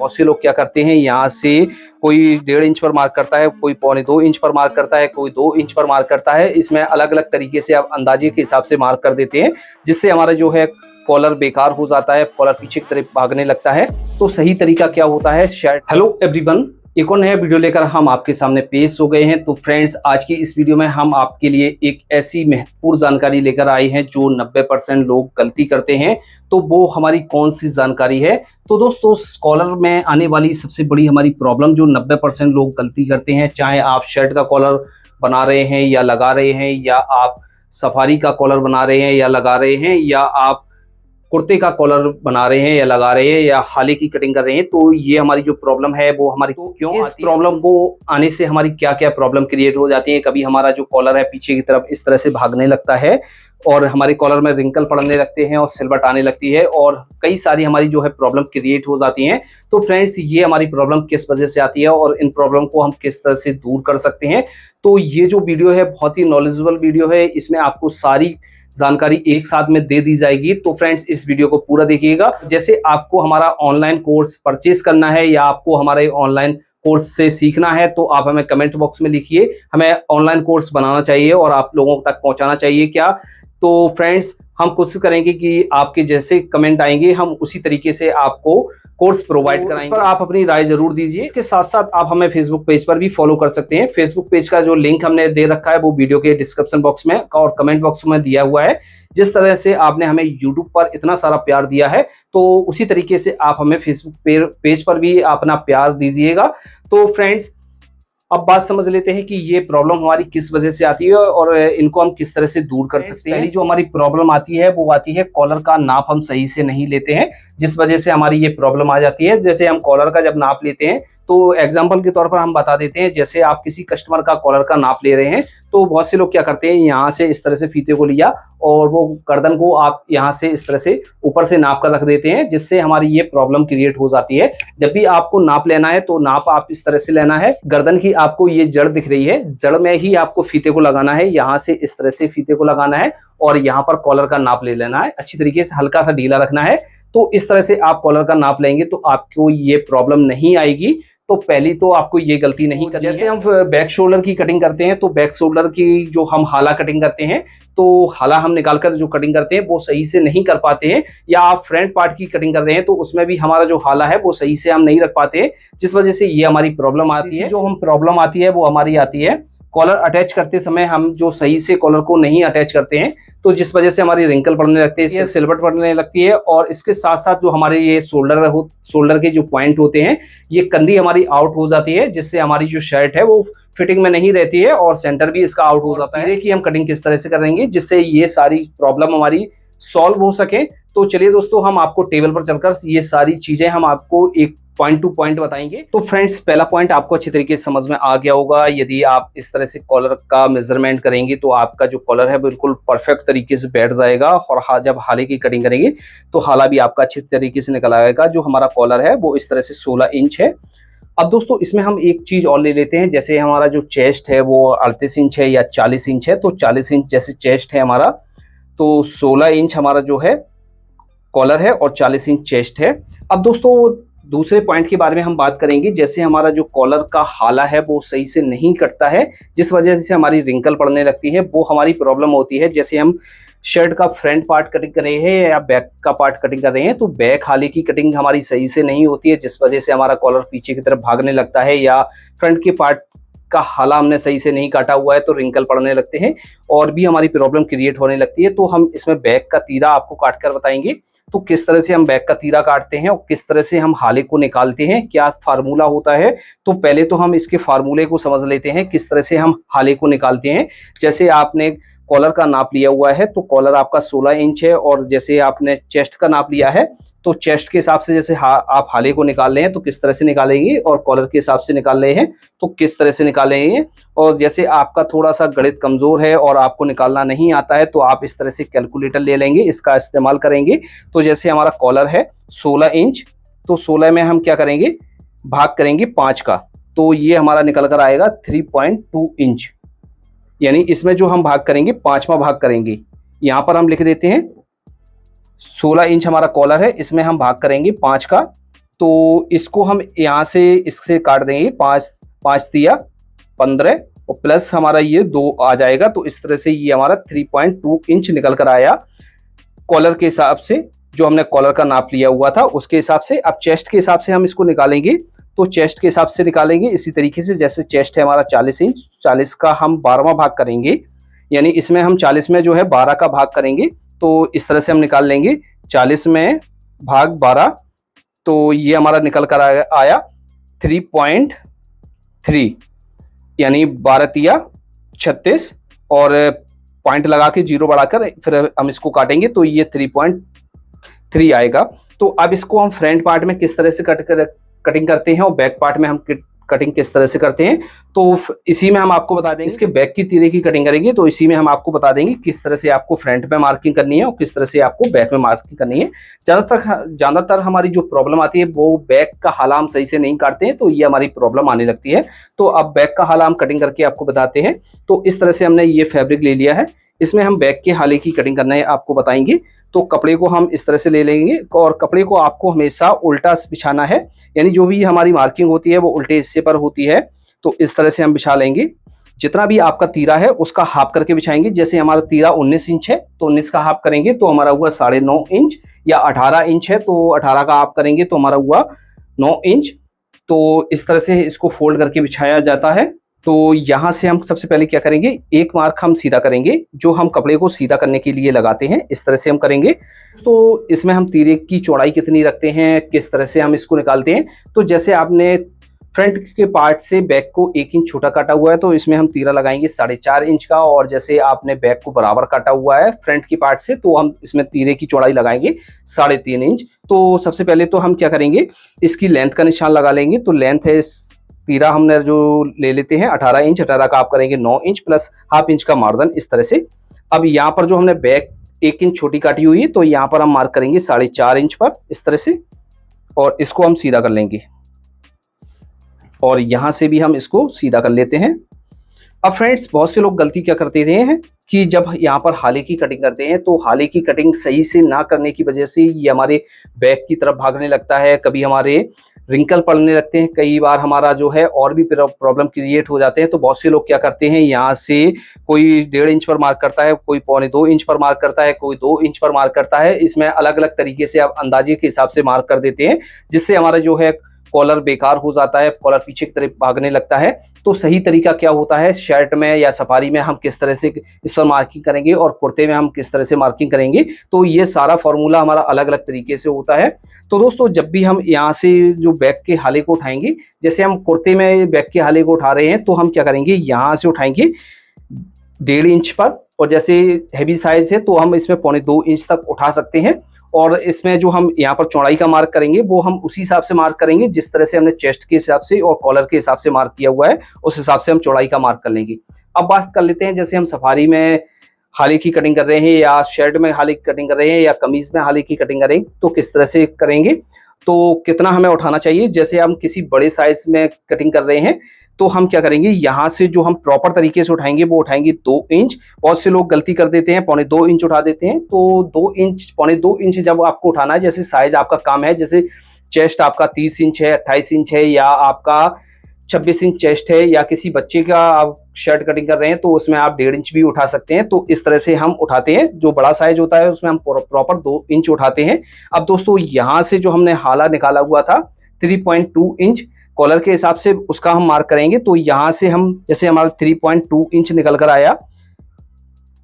बहुत से लोग क्या करते हैं, यहाँ से कोई 1.5 इंच पर मार्क करता है, कोई 1.25 इंच पर मार्क करता है, कोई 2 इंच पर मार्क करता है। इसमें अलग अलग तरीके से आप अंदाजे के हिसाब से मार्क कर देते हैं, जिससे हमारा जो है कॉलर बेकार हो जाता है, कॉलर पीछे की तरफ भागने लगता है। तो सही तरीका क्या होता है शर्ट। हेलो एवरीवन, एक और नया वीडियो लेकर हम आपके सामने पेश हो गए हैं। तो फ्रेंड्स, आज की इस वीडियो में हम आपके लिए एक ऐसी महत्वपूर्ण जानकारी लेकर आए हैं जो 90% लोग गलती करते हैं। तो वो हमारी कौन सी जानकारी है? तो दोस्तों, कॉलर में आने वाली सबसे बड़ी हमारी प्रॉब्लम जो 90% लोग गलती करते हैं, चाहे आप शर्ट का कॉलर बना रहे हैं या लगा रहे हैं, या आप सफारी का कॉलर बना रहे हैं या लगा रहे हैं, या आप कुर्ते का कॉलर बना रहे हैं या लगा रहे हैं, या हाले की कटिंग कर रहे हैं, तो ये हमारी जो प्रॉब्लम है वो हमारी क्यों इस प्रॉब्लम को आने से हमारी क्या क्या प्रॉब्लम क्रिएट हो जाती है। कभी हमारा जो कॉलर है पीछे की तरफ इस तरह से भागने लगता है, और हमारे कॉलर में रिंकल पड़ने लगते हैं और सिलवट आने लगती है, और कई सारी हमारी जो है प्रॉब्लम क्रिएट हो जाती हैं। तो फ्रेंड्स, ये हमारी प्रॉब्लम किस वजह से आती है और इन प्रॉब्लम को हम किस तरह से दूर कर सकते हैं। तो ये जो वीडियो है बहुत ही नॉलेजेबल वीडियो है, इसमें आपको सारी जानकारी एक साथ में दे दी जाएगी। तो फ्रेंड्स, इस वीडियो को पूरा देखिएगा। जैसे आपको हमारा ऑनलाइन कोर्स परचेज करना है या आपको हमारे ऑनलाइन कोर्स से सीखना है, तो आप हमें कमेंट बॉक्स में लिखिए, हमें ऑनलाइन कोर्स बनाना चाहिए और आप लोगों तक पहुंचाना चाहिए क्या। तो फ्रेंड्स, हम कोशिश करेंगे कि आपके जैसे कमेंट आएंगे हम उसी तरीके से आपको कोर्स प्रोवाइड कराएंगे। इस पर आप अपनी राय जरूर दीजिए। इसके साथ साथ आप हमें फेसबुक पेज पर भी फॉलो कर सकते हैं। फेसबुक पेज का जो लिंक हमने दे रखा है वो वीडियो के डिस्क्रिप्शन बॉक्स में और कमेंट बॉक्स में दिया हुआ है। जिस तरह से आपने हमें यूट्यूब पर इतना सारा प्यार दिया है, तो उसी तरीके से आप हमें फेसबुक पेज पर भी अपना प्यार दीजिएगा। तो फ्रेंड्स, अब बात समझ लेते हैं कि ये प्रॉब्लम हमारी किस वजह से आती है और इनको हम किस तरह से दूर कर सकते हैं। पहली जो हमारी प्रॉब्लम आती है वो आती है कॉलर का नाप हम सही से नहीं लेते हैं, जिस वजह से हमारी ये प्रॉब्लम आ जाती है। जैसे हम कॉलर का जब नाप लेते हैं, तो एग्जांपल के तौर पर हम बता देते हैं, जैसे आप किसी कस्टमर का कॉलर का नाप ले रहे हैं, तो बहुत से लोग क्या करते हैं, यहाँ से इस तरह से फीते को लिया और वो गर्दन को आप यहाँ से इस तरह से ऊपर से नाप कर रख देते हैं, जिससे हमारी ये प्रॉब्लम क्रिएट हो जाती है। जब भी आपको नाप लेना है तो नाप आप इस तरह से लेना है। गर्दन की आपको ये जड़ दिख रही है, जड़ में ही आपको फीते को लगाना है, यहाँ से इस तरह से फीते को लगाना है और यहाँ पर कॉलर का नाप ले लेना है। अच्छी तरीके से हल्का सा ढीला रखना है। तो इस तरह से आप कॉलर का नाप लेंगे तो आपको ये प्रॉब्लम नहीं आएगी। तो पहली तो आपको ये गलती नहीं करनी है। जैसे हम बैक शोल्डर की कटिंग करते हैं, तो बैक शोल्डर की जो हम हाला कटिंग करते हैं, तो हाला हम निकालकर जो कटिंग करते हैं वो सही से नहीं कर पाते हैं, या आप फ्रंट पार्ट की कटिंग कर रहे हैं तो उसमें भी हमारा जो हाला है वो सही से हम नहीं रख पाते हैं, जिस वजह से ये हमारी प्रॉब्लम आती है। जो हम प्रॉब्लम आती है वो हमारी आती है कॉलर अटैच करते समय हम जो सही से कॉलर को नहीं अटैच करते हैं, तो जिस वजह से हमारी रिंकल पड़ने लगती है, इससे सिलवट पड़ने लगती है। और इसके साथ साथ जो हमारे ये शोल्डर के जो पॉइंट होते हैं, ये कंधी हमारी आउट हो जाती है, जिससे हमारी जो शर्ट है वो फिटिंग में नहीं रहती है और सेंटर भी इसका आउट हो जाता है। देखिए हम कटिंग किस तरह से करेंगे जिससे ये सारी प्रॉब्लम हमारी सॉल्व हो सके। तो चलिए दोस्तों, हम आपको टेबल पर चलकर ये सारी चीजें हम आपको एक पॉइंट टू पॉइंट बताएंगे। तो फ्रेंड्स, पहला पॉइंट आपको अच्छी तरीके से समझ में आ गया होगा। यदि आप इस तरह से कॉलर का मेजरमेंट करेंगे तो आपका जो कॉलर है बिल्कुल परफेक्ट तरीके से बैठ जाएगा, और जब हाले की कटिंग करेंगे तो हाला भी आपका अच्छी तरीके से निकल आएगा। जो हमारा कॉलर है वो इस तरह से 16 इंच है। अब दोस्तों, इसमें हम एक चीज और ले लेते हैं। जैसे हमारा जो चेस्ट है वो 38 इंच है या 40 इंच है, तो 40 इंच जैसे चेस्ट है हमारा, तो 16 इंच हमारा जो है कॉलर है और 40 इंच चेस्ट है। अब दोस्तों, दूसरे पॉइंट के बारे में हम बात करेंगे। जैसे हमारा जो कॉलर का हाला है वो सही से नहीं कटता है, जिस वजह से हमारी रिंकल पड़ने लगती है, वो हमारी प्रॉब्लम होती है। जैसे हम शर्ट का फ्रंट पार्ट कटिंग कर रहे हैं या बैक का पार्ट कटिंग कर रहे हैं, तो बैक हाले की कटिंग हमारी सही से नहीं होती है, जिस वजह से हमारा कॉलर पीछे की तरफ भागने लगता है, या फ्रंट के पार्ट का हाला हमने सही से नहीं काटा हुआ है तो रिंकल पड़ने लगते हैं और भी हमारी प्रॉब्लम क्रिएट होने लगती है। तो हम इसमें बैक का तीरा आपको काट कर बताएंगे, तो किस तरह से हम बैक का तीरा काटते हैं और किस तरह से हम हाले को निकालते हैं, क्या फार्मूला होता है। तो पहले तो हम इसके फार्मूले को समझ लेते हैं, किस तरह से हम हाले को निकालते हैं। जैसे आपने कॉलर का नाप लिया हुआ है, तो कॉलर आपका 16 इंच है, और जैसे आपने चेस्ट का नाप लिया है, तो चेस्ट के हिसाब से जैसे आप हाले को निकाल रहे हैं तो किस तरह से निकालेंगे, और कॉलर के हिसाब से निकाल रहे हैं तो किस तरह से निकालेंगे। और जैसे आपका थोड़ा सा गणित कमजोर है और आपको निकालना नहीं आता है, तो आप इस तरह से कैलकुलेटर ले लेंगे, इसका इस्तेमाल करेंगे। तो जैसे हमारा कॉलर है 16 इंच, तो 16 में हम क्या करेंगे, भाग करेंगे 5 का, तो ये हमारा निकल कर आएगा 3.2 इंच। यानी इसमें जो हम भाग करेंगे 5वां भाग करेंगे, यहाँ पर हम लिख देते हैं 16 इंच हमारा कॉलर है, इसमें हम भाग करेंगे 5 का, तो इसको हम यहाँ से इससे काट देंगे, 5 5 तिया 15 और प्लस हमारा ये 2 आ जाएगा। तो इस तरह से ये हमारा 3.2 इंच निकल कर आया कॉलर के हिसाब से, जो हमने कॉलर का नाप लिया हुआ था उसके हिसाब से। अब चेस्ट के हिसाब से हम इसको निकालेंगे, तो चेस्ट के हिसाब से निकालेंगे इसी तरीके से। जैसे चेस्ट है हमारा 40 इंच, 40 का हम 12वां भाग करेंगे, यानी इसमें हम 40 में जो है 12 का भाग करेंगे। तो इस तरह से हम निकाल लेंगे 40 में भाग 12, तो ये हमारा निकल कर आया 3.3, यानी 12 तिया 36 और पॉइंट लगा के 0 बढ़ाकर फिर हम इसको काटेंगे तो ये 3.3 आएगा। तो अब इसको हम फ्रंट पार्ट में किस तरह से कटिंग करते हैं और बैक पार्ट में हम कटिंग किस तरह से करते हैं, तो इसी में हम आपको बता देंगे। इसके बैक की तीरे की कटिंग करेंगे तो इसी में हम आपको बता देंगे किस तरह से आपको फ्रंट में मार्किंग करनी है और किस तरह से आपको बैक में मार्किंग करनी है। ज़्यादातर हमारी जो प्रॉब्लम आती है वो बैक का हाला हम सही से नहीं काटते हैं, तो ये हमारी प्रॉब्लम आने लगती है। तो अब बैक का हाला हम कटिंग करके आपको बताते हैं। तो इस तरह से हमने ये फैब्रिक ले लिया है, इसमें हम बैक के हाले की कटिंग करना है आपको बताएंगे। तो कपड़े को हम इस तरह से ले लेंगे और कपड़े को आपको हमेशा उल्टा बिछाना है, यानी जो भी हमारी मार्किंग होती है वो उल्टे हिस्से पर होती है। तो इस तरह से हम बिछा लेंगे, जितना भी आपका तीरा है उसका हाफ करके बिछाएंगे। जैसे हमारा तीरा 19 इंच है तो 19 का हाफ करेंगे तो हमारा हुआ 9.5 इंच, या 18 इंच है तो 18 का हाफ करेंगे तो हमारा हुआ 9 इंच। तो इस तरह से इसको फोल्ड करके बिछाया जाता है। तो यहाँ से हम सबसे पहले क्या करेंगे, एक मार्क हम सीधा करेंगे जो हम कपड़े को सीधा करने के लिए लगाते हैं, इस तरह से हम करेंगे। तो इसमें हम तीरे की चौड़ाई कितनी रखते हैं, किस तरह से हम इसको निकालते हैं। तो जैसे आपने फ्रंट के पार्ट से बैक को 1 इंच छोटा काटा हुआ है तो इसमें हम तीरा लगाएंगे 4.5 इंच का, और जैसे आपने बैक को बराबर काटा हुआ है फ्रंट की पार्ट से तो हम इसमें तीरे की चौड़ाई लगाएंगे 3.5 इंच। तो सबसे पहले तो हम क्या करेंगे, इसकी लेंथ का निशान लगा लेंगे। तो लेंथ है, तीरा हमने जो ले लेते हैं 18 इंच, 18 का आप करेंगे 9 इंच प्लस हाफ इंच का मार्जिन, इस तरह से। अब यहाँ पर जो हमने बैक 1 इंच छोटी काटी हुई है तो यहाँ पर हम मार्क करेंगे 4.5 इंच पर, इस तरह से, और इसको हम सीधा कर लेंगे और यहाँ से भी हम इसको सीधा कर लेते हैं। अब फ्रेंड्स, बहुत से लोग गलती क्या करते हैं कि जब यहाँ पर हाले की कटिंग करते हैं तो हाले की कटिंग सही से ना करने की वजह से ये हमारे बैक की तरफ भागने लगता है, कभी हमारे रिंकल पड़ने लगते हैं, कई बार हमारा जो है और भी प्रॉब्लम क्रिएट हो जाते हैं। तो बहुत से लोग क्या करते हैं, यहाँ से कोई 1.5 इंच पर मार्क करता है, कोई 1.25 इंच पर मार्क करता है, कोई 2 इंच पर मार्क करता है। इसमें अलग अलग तरीके से आप अंदाजे के हिसाब से मार्क कर देते हैं, जिससे हमारा जो है कॉलर बेकार हो जाता है, कॉलर पीछे की तरफ भागने लगता है। तो सही तरीका क्या होता है, शर्ट में या सफारी में हम किस तरह से इस पर मार्किंग करेंगे और कुर्ते में हम किस तरह से मार्किंग करेंगे, तो ये सारा फॉर्मूला हमारा अलग अलग तरीके से होता है। तो दोस्तों, जब भी हम यहाँ से जो बैक के हाले को उठाएंगे, जैसे हम कुर्ते में बैक के हाले को उठा रहे हैं तो हम क्या करेंगे, यहाँ से उठाएंगे 1.5 इंच पर, और जैसे हैवी साइज है तो हम इसमें 2.25 इंच तक उठा सकते हैं। और इसमें जो हम यहाँ पर चौड़ाई का मार्क करेंगे वो हम उसी हिसाब से मार्क करेंगे जिस तरह से हमने चेस्ट के हिसाब से और कॉलर के हिसाब से मार्क किया हुआ है, उस हिसाब से हम चौड़ाई का मार्क कर लेंगे। अब बात कर लेते हैं, जैसे हम सफारी में हाले की कटिंग कर रहे हैं या शर्ट में हाले की कटिंग कर रहे हैं या कमीज में हाले की कटिंग करेंगे तो किस तरह से करेंगे, तो कितना हमें उठाना चाहिए। जैसे हम किसी बड़े साइज में कटिंग कर रहे हैं तो हम क्या करेंगे, यहाँ से जो हम प्रॉपर तरीके से उठाएंगे वो उठाएंगे 2 इंच। बहुत से लोग गलती कर देते हैं, 2.25 इंच उठा देते हैं। तो 2 इंच 2.25 इंच जब आपको उठाना है, जैसे साइज आपका कम है, जैसे चेस्ट आपका 30 इंच है, 28 इंच है, या आपका 26 इंच चेस्ट है, या किसी बच्चे का आप शर्ट कटिंग कर रहे हैं तो उसमें आप 1.5 इंच भी उठा सकते हैं। तो इस तरह से हम उठाते हैं, जो बड़ा साइज होता है उसमें हम प्रॉपर 2 इंच उठाते हैं। अब दोस्तों, यहाँ से जो हमने हाला निकाला हुआ था 3.2 इंच कॉलर के हिसाब से, उसका हम मार्क करेंगे। तो यहाँ से हम, जैसे हमारा 3.2 इंच निकल कर आया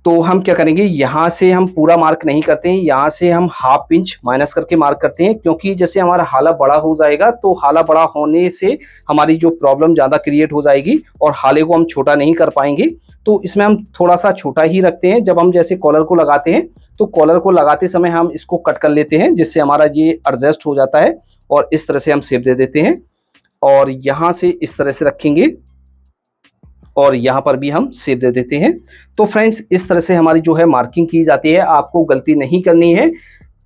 तो हम क्या करेंगे, यहाँ से हम पूरा मार्क नहीं करते हैं, यहाँ से हम हाफ इंच माइनस करके मार्क करते हैं, क्योंकि जैसे हमारा हाला बड़ा हो जाएगा तो हाला बड़ा होने से हमारी जो प्रॉब्लम ज़्यादा क्रिएट हो जाएगी और हाले को हम छोटा नहीं कर पाएंगे। तो इसमें हम थोड़ा सा छोटा ही रखते हैं। जब हम जैसे कॉलर को लगाते हैं तो कॉलर को लगाते समय हम इसको कट कर लेते हैं, जिससे हमारा ये एडजस्ट हो जाता है, और इस तरह से हम शेप दे देते हैं और यहाँ से इस तरह से रखेंगे और यहाँ पर भी हम शेप दे देते हैं। तो फ्रेंड्स, इस तरह से हमारी जो है मार्किंग की जाती है, आपको गलती नहीं करनी है।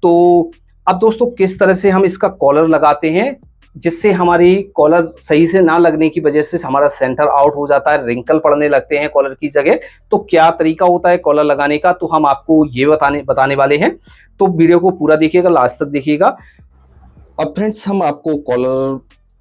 तो अब दोस्तों, किस तरह से हम इसका कॉलर लगाते हैं, जिससे हमारी कॉलर सही से ना लगने की वजह से हमारा सेंटर आउट हो जाता है, रिंकल पड़ने लगते हैं कॉलर की जगह। तो क्या तरीका होता है कॉलर लगाने का, तो हम आपको ये बताने वाले हैं। तो वीडियो को पूरा देखिएगा, लास्ट तक देखिएगा। अब फ्रेंड्स हम आपको कॉलर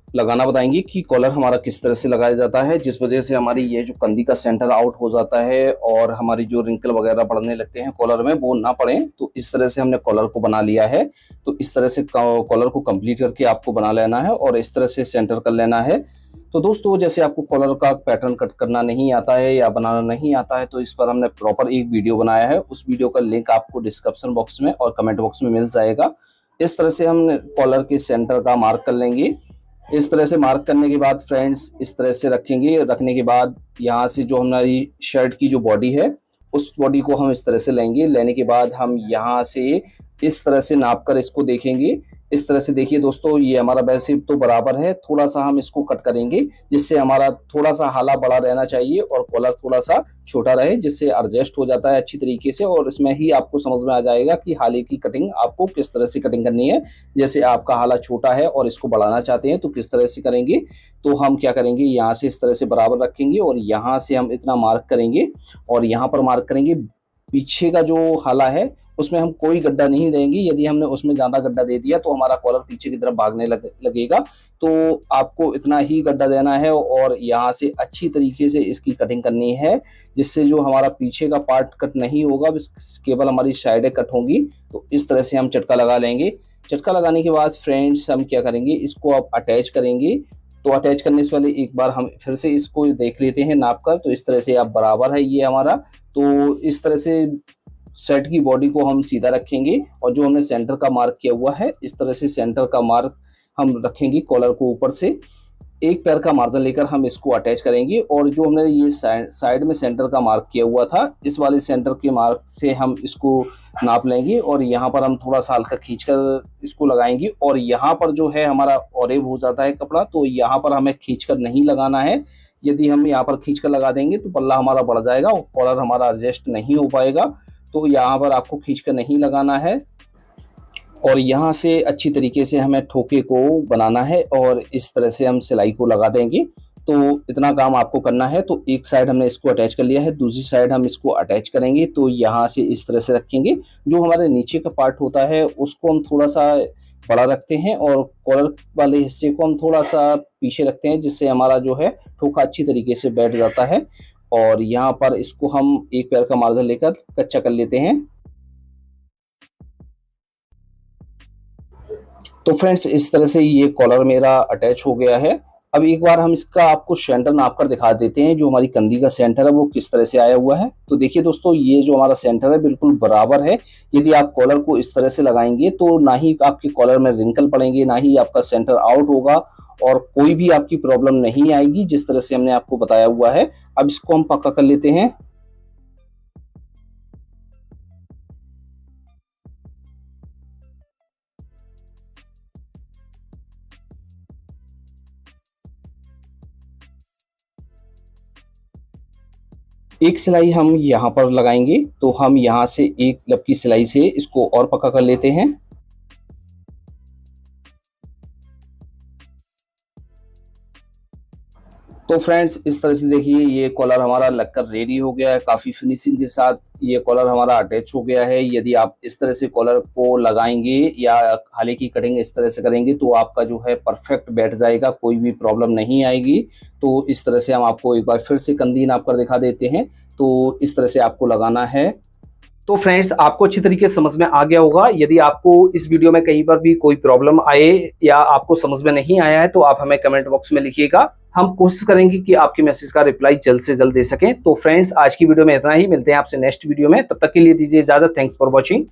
लगाना बताएंगे कि कॉलर हमारा किस तरह से लगाया जाता है, जिस वजह से हमारी ये जो कंधी का सेंटर आउट हो जाता है और हमारी जो रिंकल वगैरह पड़ने लगते हैं कॉलर में वो ना पड़े। तो इस तरह से हमने कॉलर को बना लिया है। तो इस तरह से कॉलर को कंप्लीट करके आपको बना लेना है और इस तरह से सेंटर कर लेना है। तो दोस्तों जैसे आपको कॉलर का पैटर्न कट करना नहीं आता है या बनाना नहीं आता है, तो इस पर हमने प्रॉपर एक वीडियो बनाया है। उस वीडियो का लिंक आपको डिस्क्रिप्शन बॉक्स में और कमेंट बॉक्स में मिल जाएगा। इस तरह से हम कॉलर के सेंटर का मार्क कर लेंगे। इस तरह से मार्क करने के बाद फ्रेंड्स इस तरह से रखेंगे। रखने के बाद यहाँ से जो हमारी शर्ट की जो बॉडी है उस बॉडी को हम इस तरह से लेंगे। लेने के बाद हम यहाँ से इस तरह से नाप कर इसको देखेंगे। इस तरह से देखिए दोस्तों, ये हमारा वैसे तो बराबर है, थोड़ा सा हम इसको कट करेंगे जिससे हमारा थोड़ा सा हाला बड़ा रहना चाहिए और कॉलर थोड़ा सा छोटा रहे, जिससे एडजस्ट हो जाता है अच्छी तरीके से। और इसमें ही आपको समझ में आ जाएगा कि हाले की कटिंग आपको किस तरह से कटिंग करनी है। जैसे आपका हाला छोटा है और इसको बढ़ाना चाहते हैं तो किस तरह से करेंगे, तो हम क्या करेंगे, यहाँ से इस तरह से बराबर रखेंगे और यहाँ से हम इतना मार्क करेंगे और यहाँ पर मार्क करेंगे। पीछे का जो हाला है उसमें हम कोई गड्ढा नहीं देंगे। यदि हमने उसमें ज़्यादा गड्ढा दे दिया तो हमारा कॉलर पीछे की तरफ भागने लगेगा। तो आपको इतना ही गड्ढा देना है और यहाँ से अच्छी तरीके से इसकी कटिंग करनी है, जिससे जो हमारा पीछे का पार्ट कट नहीं होगा, केवल हमारी साइडें कट होंगी। तो इस तरह से हम चटका लगा लेंगे। चटका लगाने के बाद फ्रेंड्स हम क्या करेंगे, इसको आप अटैच करेंगे। तो अटैच करने से पहले एक बार हम फिर से इसको देख लेते हैं नाप कर। तो इस तरह से आप बराबर है ये हमारा। तो इस तरह से शर्ट की बॉडी को हम सीधा रखेंगे और जो हमने सेंटर का मार्क किया हुआ है इस तरह से सेंटर का मार्क हम रखेंगे। कॉलर को ऊपर से एक पैर का मार्जिन लेकर हम इसको अटैच करेंगे और जो हमने ये साइड में सेंटर का मार्क किया हुआ था इस वाले सेंटर के मार्क से हम इसको नाप लेंगे और यहाँ पर हम थोड़ा सा हल्का खींचकर इसको लगाएंगे। और यहाँ पर जो है हमारा ऑरेब हो जाता है कपड़ा, तो यहाँ पर हमें खींचकर नहीं लगाना है। यदि हम यहाँ पर खींचकर लगा देंगे तो पल्ला हमारा बढ़ जाएगा और कॉलर हमारा एडजस्ट नहीं हो पाएगा। तो यहाँ पर आपको खींचकर नहीं लगाना है और यहाँ से अच्छी तरीके से हमें ठोके को बनाना है और इस तरह से हम सिलाई को लगा देंगे। तो इतना काम आपको करना है। तो एक साइड हमने इसको अटैच कर लिया है, दूसरी साइड हम इसको अटैच करेंगे। तो यहाँ से इस तरह से रखेंगे। जो हमारे नीचे का पार्ट होता है उसको हम थोड़ा सा बड़ा रखते हैं और कॉलर वाले हिस्से को हम थोड़ा सा पीछे रखते हैं, जिससे हमारा जो है ठोका अच्छी तरीके से बैठ जाता है। और यहाँ पर इसको हम एक पैर का मार्जिन लेकर कच्चा कर लेते हैं। तो फ्रेंड्स इस तरह से ये कॉलर मेरा अटैच हो गया है। अब एक बार हम इसका आपको सेंटर नाप कर दिखा देते हैं, जो हमारी कंधी का सेंटर है वो किस तरह से आया हुआ है। तो देखिए दोस्तों, ये जो हमारा सेंटर है बिल्कुल बराबर है। यदि आप कॉलर को इस तरह से लगाएंगे तो ना ही आपके कॉलर में रिंकल पड़ेंगे, ना ही आपका सेंटर आउट होगा और कोई भी आपकी प्रॉब्लम नहीं आएगी, जिस तरह से हमने आपको बताया हुआ है। अब इसको हम पक्का कर लेते हैं। एक सिलाई हम यहाँ पर लगाएंगे, तो हम यहाँ से एक लब की सिलाई से इसको और पक्का कर लेते हैं। तो फ्रेंड्स इस तरह से देखिए ये कॉलर हमारा लगकर रेडी हो गया है। काफ़ी फिनिशिंग के साथ ये कॉलर हमारा अटैच हो गया है। यदि आप इस तरह से कॉलर को लगाएंगे या हाले की कटिंग इस तरह से करेंगे तो आपका जो है परफेक्ट बैठ जाएगा, कोई भी प्रॉब्लम नहीं आएगी। तो इस तरह से हम आपको एक बार फिर से कंधी नाप कर दिखा देते हैं। तो इस तरह से आपको लगाना है। तो फ्रेंड्स आपको अच्छी तरीके से समझ में आ गया होगा। यदि आपको इस वीडियो में कहीं पर भी कोई प्रॉब्लम आए या आपको समझ में नहीं आया है तो आप हमें कमेंट बॉक्स में लिखिएगा। हम कोशिश करेंगे कि आपके मैसेज का रिप्लाई जल्द से जल्द दे सकें। तो फ्रेंड्स आज की वीडियो में इतना ही, मिलते हैं आपसे नेक्स्ट वीडियो में। तब तक के लिए दीजिए इजाजत। Thanks for watching.